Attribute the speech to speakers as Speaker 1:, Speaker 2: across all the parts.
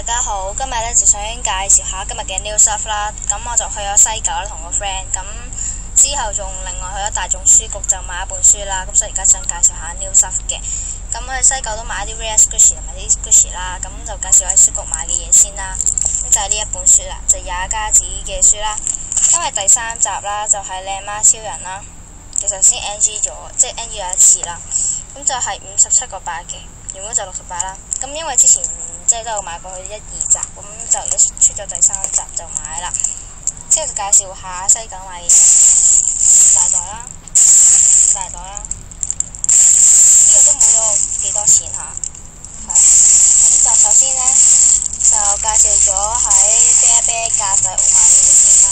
Speaker 1: 大家好，今日咧就想介紹下今日嘅 new stuff 啦。咁我就去咗西九啦，同個 friend。咁之後仲另外去咗大眾書局就買一本書啦。咁所以而家想介紹下 new stuff 嘅。咁我喺西九都買啲 rare squishy 同埋啲 squishy 啦。咁就介紹喺書局買嘅嘢先啦。咁就係呢一本書啦，就也加子嘅書啦。因為第3集啦，就係靚媽超人啦。其實先 NG 咗，即係 NG 咗一次啦。咁就係57.8嘅，原本就68啦。咁因為之前即係都有買過去1、2集，咁就而家出咗第3集就買啦。之後就介紹下西九買嘅嘢，大袋啦，大袋啦，呢個都冇咗幾多錢下，係。咁就首先呢，就介紹咗喺啤啤格仔屋買嘅嘢先啦。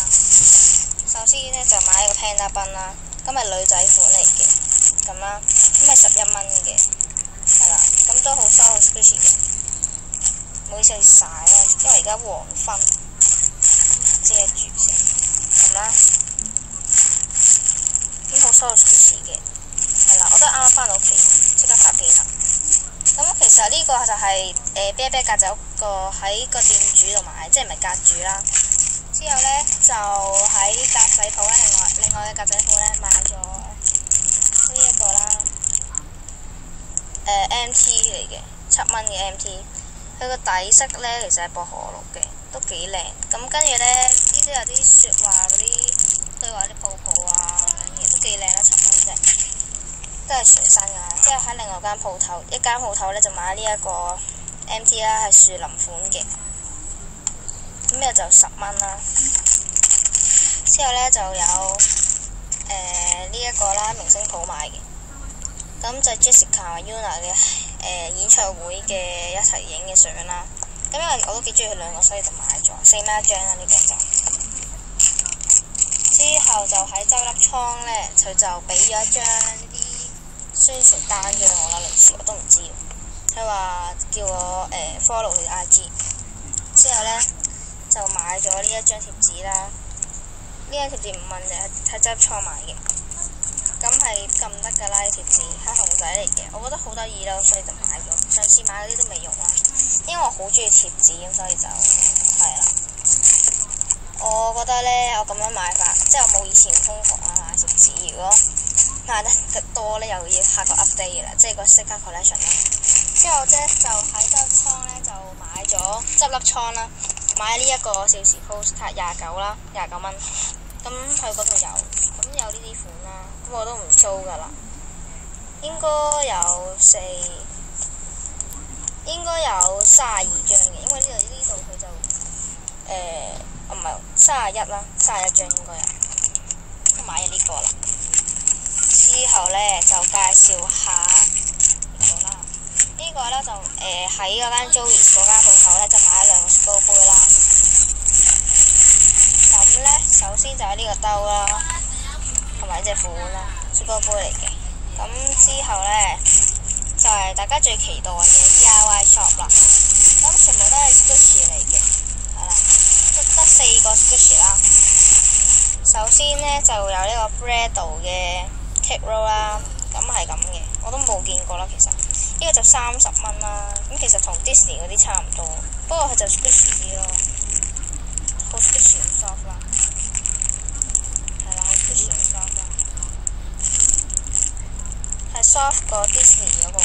Speaker 1: 首先呢，就買一個 Panda 賓啦，咁係女仔款嚟嘅，咁啦，咁係11蚊嘅，係啦，咁都好收好 squishy 嘅。唔好意思去曬啦，因為而家黃昏遮住先，咁啦，咁好收到 squishy 嘅，係啦，我都啱啱翻到屋企，即刻拍片啦。咁其實呢個就係啤啤格仔屋個喺個店主度買，即係唔係格主啦。之後呢，就喺格仔鋪咧，另外嘅格仔鋪咧買咗呢一個啦，MT 嚟嘅，7蚊嘅 MT。佢個底色呢，其實係薄荷綠嘅，都幾靚。咁跟住呢，呢啲有啲雪話嗰啲對話啲泡泡啊，都幾靚啦，7蚊啫，都係全新㗎。即係喺另外間鋪頭，一間鋪頭呢，就買呢一個 MT 啦，係樹林款嘅。咁呢就10蚊啦。之後呢，就有呢一個啦，明星鋪買嘅。咁就 Jessica Yuna 嘅演唱會嘅一齊影嘅相啦。咁因為我都幾中意佢兩個，所以就買咗4蚊一張啦。呢個就之後就喺周粒倉呢，佢就俾咗一張啲宣傳單俾我啦。臨時我都唔知，佢話叫我follow 佢 IG。之後呢，就買咗呢一張貼紙啦。呢張貼紙5蚊就喺周粒倉買嘅。咁係撳得㗎啦，啲貼紙係熊仔嚟嘅，我覺得好得意啦，所以就買咗。上次買嗰啲都未用啦，因為我好中意貼紙，咁所以就係啦。我覺得呢，我咁樣買法，即係我冇以前瘋狂啦買貼紙。如果買得多呢，又要下個 update 啦，即係個 sticker collection 啦。之後呢，就喺周粒倉呢，就買咗執粒倉啦，買呢一個少時 postcard 29啦，29蚊。咁佢嗰度有，咁有呢啲款啦，咁我都唔 show 噶啦，應該有32張嘅，因為呢度佢就唔係31啦，31張應該有，咁買咗呢個啦。之後呢，就介紹下呢個啦，就喺嗰間 Joey's 嗰間鋪頭呢，就買咗2個雪糕杯啦。咁呢，首先就係呢個兜啦，同埋呢隻款啦，雪糕杯嚟嘅。咁之後呢，就係大家最期待嘅 DIY shop 啦。咁全部都係 squishy 嚟嘅，係啦，得4個 squishy 啦。首先呢，就有呢個 Bredo 嘅 cake roll 啦，咁係咁嘅，我都冇見過啦。其實呢個就30蚊啦。咁其實同 Disney 嗰啲差唔多，不過佢就 squishy 啲咯。好 squishy 咁 soft 啦，係啦，好 squishy 咁 soft 啦，係 soft 過 Disney 嗰個，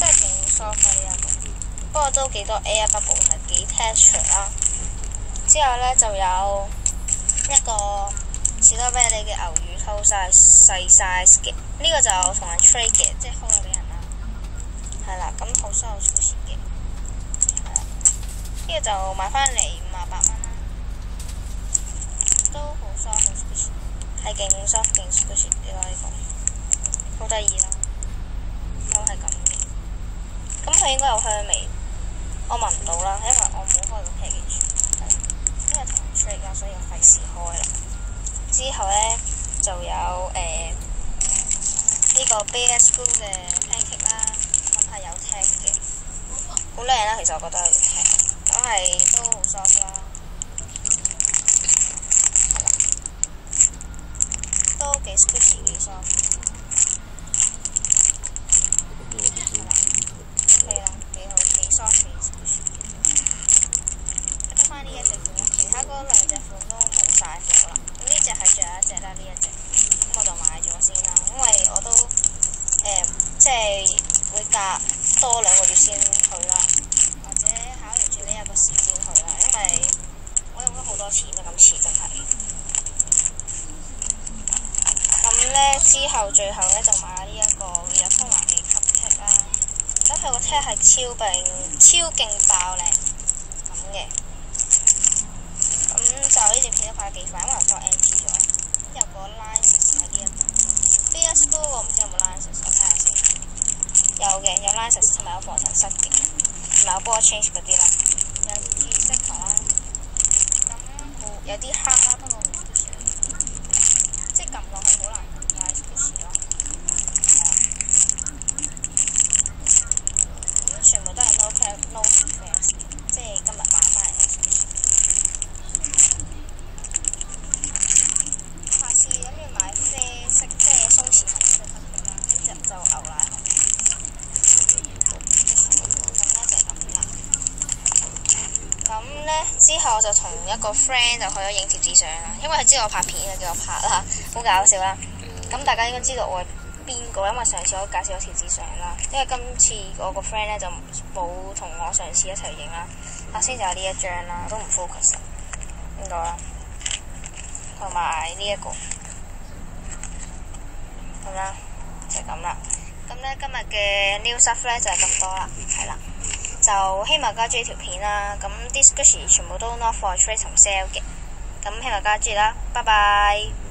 Speaker 1: 真係勁 soft 啊呢一個，不過都幾多 air bubble， 係幾 texture 啦。之後呢，就有一個士多啤梨嘅牛乳偷晒細 size 嘅，呢個就同人 trade 嘅，即係 hold 咗俾人啦，係啦，咁好 soft 好 squishy 嘅。呢個就買返嚟58蚊啦，都好 soft 好 squishy， 係勁 soft 勁 squishy 呢個，好得意啦，都係咁嘅。咁佢應該有香味，我聞唔到啦，因為我冇開個 package，因為同人 trade 啦，所以我費事開啦。之後呢，就有呢個 Bear School 嘅 pancake 啦，咁係有 tag 嘅，好靚啦，其實我覺得有 tag。都係都好 soft 啦，都幾 squishy 幾 soft，係啦，幾好幾 soft 先去啦，或者考完最尾有個時先去啦，因為我用咗好多錢啊，今次真係。咁呢，之後最後呢，就買呢一個日豐華記吸剔啦，咁佢個剔係超勁爆靚咁嘅。咁就呢段片都拍得幾快，因為我 NG 咗，有個 license 喺呢一度。BS 嗰個唔知有冇 license， 我睇下先。有嘅，有 license 同埋有課程室嘅，同埋有波 change 嗰啲啦。有啲 sticker 啦，咁有啲黑啦，不過唔 push 即係撳落去好難撳，但係 push 咯。係啊。咁全部都係 no fans， 即係今日買翻嚟嘅。下次諗住買啡色，即係鬆弛紅色啦，呢隻就牛奶紅。咁呢，之後我就同一個 friend 就去咗影貼紙相啦，因為佢知道我拍片就叫我拍啦，好搞笑啦。咁大家應該知道我係邊個，因為上次我介紹咗貼紙相啦。因為今次我個 friend 呢就冇同我上次一齊影啦。首先就有呢一張啦，都唔 focus 呢個啦，同埋呢一個咁啦，就係咁啦。咁呢，今日嘅 new stuff 呢就係咁多啦，係啦。就希望大家中意條片啦，咁啲 Gucci 全部都 not for trade 同 sale 嘅，咁希望大家中意啦，拜拜。